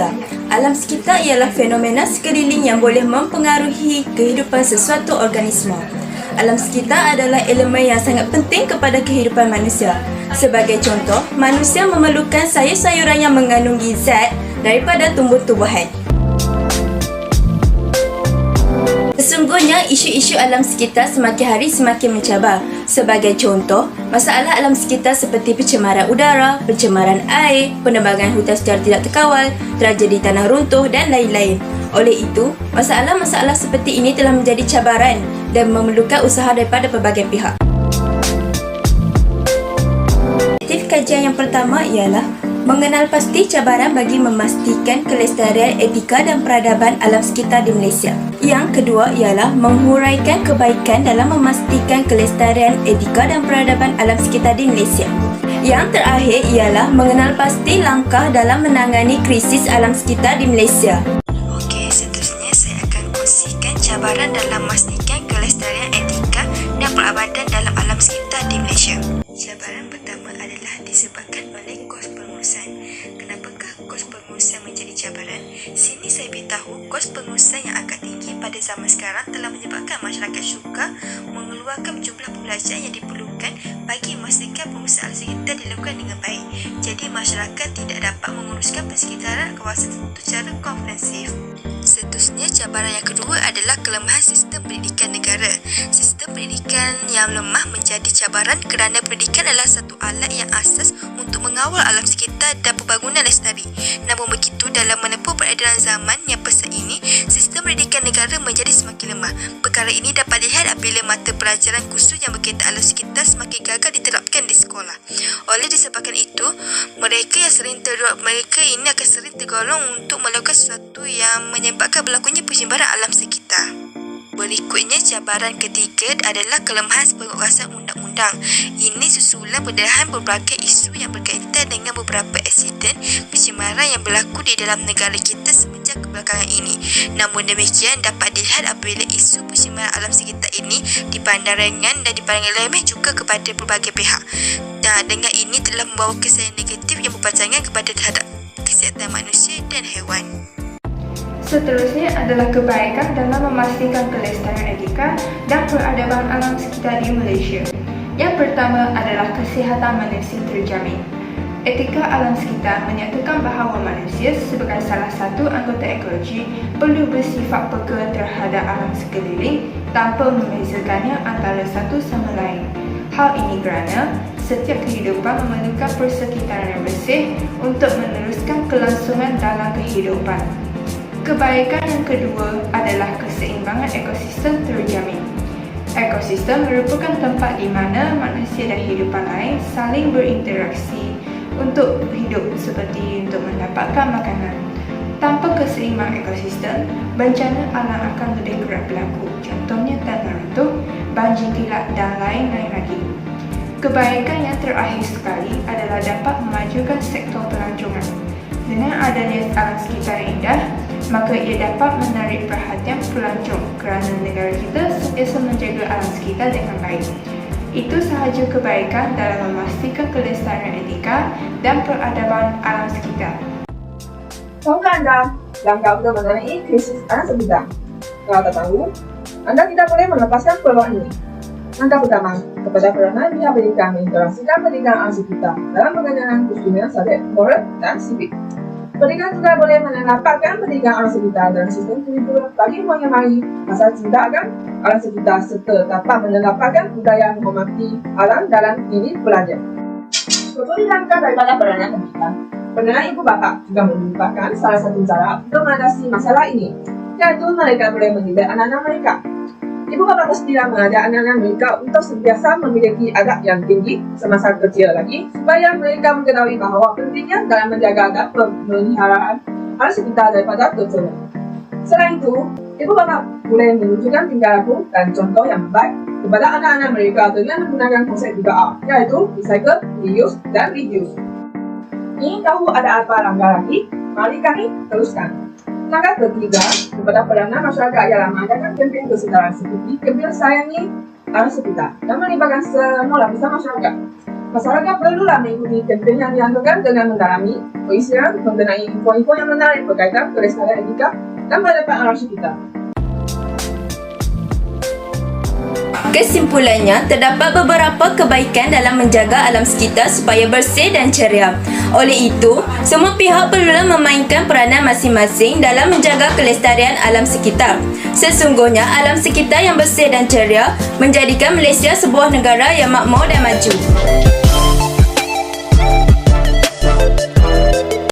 sekitar. Alam sekitar ialah fenomena sekeliling yang boleh mempengaruhi kehidupan sesuatu organisma. Alam sekitar adalah elemen yang sangat penting kepada kehidupan manusia. Sebagai contoh, manusia memerlukan sayur-sayuran yang mengandung zat daripada tumbuh-tumbuhan. Sesungguhnya, isu-isu alam sekitar semakin hari semakin mencabar. Sebagai contoh, masalah alam sekitar seperti pencemaran udara, pencemaran air, penebangan hutan secara tidak terkawal, tragedi tanah runtuh dan lain-lain. Oleh itu, masalah-masalah seperti ini telah menjadi cabaran dan memerlukan usaha daripada pelbagai pihak. Objektif kajian yang pertama ialah mengenal pasti cabaran bagi memastikan kelestarian etika dan peradaban alam sekitar di Malaysia. Yang kedua ialah menghuraikan kebaikan dalam memastikan kelestarian etika dan peradaban alam sekitar di Malaysia. Yang terakhir ialah mengenal pasti langkah dalam menangani krisis alam sekitar di Malaysia. Okey, seterusnya saya akan kongsikan cabaran dalam memastikan kelestarian etika dan peradaban dalam alam sekitar di Malaysia. Cabaran pertama adalah disebabkan oleh kos pengurusan. Kenapakah kos pengurusan menjadi cabaran? Sini saya beritahu kos pengurusan yang agak tinggi pada zaman sekarang telah menyebabkan masyarakat syurga mengeluarkan jumlah pembelajaran yang diperlukan bagi memastikan pengurusan alam sekitar dilakukan dengan baik. Jadi masyarakat tidak dapat menguruskan persekitaran kawasan tertentu secara komprehensif. Seterusnya, cabaran yang kedua adalah kelemahan sistem pendidikan negara. Sistem pendidikan yang lemah menjadi cabaran kerana pendidikan adalah satu alat yang asas untuk mengawal alam sekitar dan pembangunan lestari. Namun begitu, dalam menempuh peredaran zaman yang pesat ini, sistem pendidikan negara menjadi semakin lemah. Perkara ini dapat dilihat apabila mata pelajaran khusus yang berkaitan alam sekitar semakin gagal diterapkan di sekolah. Oleh disebabkan itu, mereka ini akan sering tergolong untuk melakukan sesuatu yang menyebabkan berlakunya pencemaran alam sekitar. Berikutnya, cabaran ketiga adalah kelemahan penguasaan undang-undang. Ini susulan pendarahan berbagai isu yang berkaitan dengan beberapa insiden pencemaran yang berlaku di dalam negara kita semenjak kebelakangan ini. Namun demikian, dapat dilihat apabila isu pencemaran alam sekitar ini dipandang ringan dan dipandang remeh juga kepada berbagai pihak. Dan dengan ini telah membawa kesan negatif yang berpanjangan kepada terhadap kesihatan manusia dan haiwan. Seterusnya adalah kebaikan dalam memastikan kelestarian etika dan peradaban alam sekitar di Malaysia. Yang pertama adalah kesihatan manusia terjamin. Etika alam sekitar menyatakan bahawa manusia sebagai salah satu anggota ekologi perlu bersifat peka terhadap alam sekeliling tanpa membezakannya antara satu sama lain. Hal ini kerana setiap kehidupan memerlukan persekitaran yang bersih untuk meneruskan kelangsungan dalam kehidupan. Kebaikan yang kedua adalah keseimbangan ekosistem terjamin. Ekosistem merupakan tempat di mana manusia dan hidupan lain saling berinteraksi untuk hidup seperti untuk mendapatkan makanan. Tanpa keseimbangan ekosistem, bencana alam akan lebih kerap berlaku. Contohnya tanah runtuh, banjir kilat dan lain-lain lagi. Kebaikan yang terakhir sekali adalah dapat memajukan sektor pelancongan. Dengan adanya alam sekitar yang indah, maka ia dapat menarik perhatian pelancong kerana negara kita sentiasa menjaga alam sekitar dengan baik. Itu sahaja kebaikan dalam memastikan kelestarian etika dan peradaban alam sekitar. Tahukah anda langkah untuk mengenai krisis alam sekitar? Kalau tak tahu, anda tidak boleh melepaskan peluang ini. Langkah pertama, kepada peranan pihak pendidikan menginteraksikan pendidikan alam sekitar dalam pengenalan khususnya subjek moral dan sivik. Pendidikan juga boleh menempatkan pendidikan alam sekitar dalam sistem kurikulum bagi mengenai asal cinta akan alam sekitar serta dapat menempatkan budaya menghormati alam dalam diri pelajar. Berbalik langkah daripada peranan pendidikan, peranan ibu bapa juga merupakan salah satu cara untuk mengatasi masalah ini, iaitu mereka boleh mendidik anak-anak mereka. Ibu bapa mestilah mengajar anak-anak mereka untuk sentiasa memiliki adab yang tinggi semasa kecil lagi supaya mereka mengetahui bahawa pentingnya dalam menjaga dan pemeliharaan alam sekitar daripada tercemar. Selain itu, ibu bapa boleh menunjukkan tingkah laku dan contoh yang baik kepada anak-anak mereka dengan menggunakan konsep 3A, iaitu recycle, reuse, dan reduce. Ingin tahu ada apa langkah lagi? Mari kami teruskan. Langkah ketiga, kepada peranan masyarakat ialah mengadakan kempen kesedaran seperti kempen sayangi alam sekitar dan melibatkan semua lapisan masyarakat. Masyarakat perlulah mengikuti kempen yang dianjurkan dengan mendalami berisian mengenai info-info yang menarik berkaitan kelestarian etika dan peradaban alam sekitar. Kesimpulannya, terdapat beberapa kebaikan dalam menjaga alam sekitar supaya bersih dan ceria. Oleh itu, semua pihak perlulah memainkan peranan masing-masing dalam menjaga kelestarian alam sekitar. Sesungguhnya, alam sekitar yang bersih dan ceria menjadikan Malaysia sebuah negara yang makmur dan maju.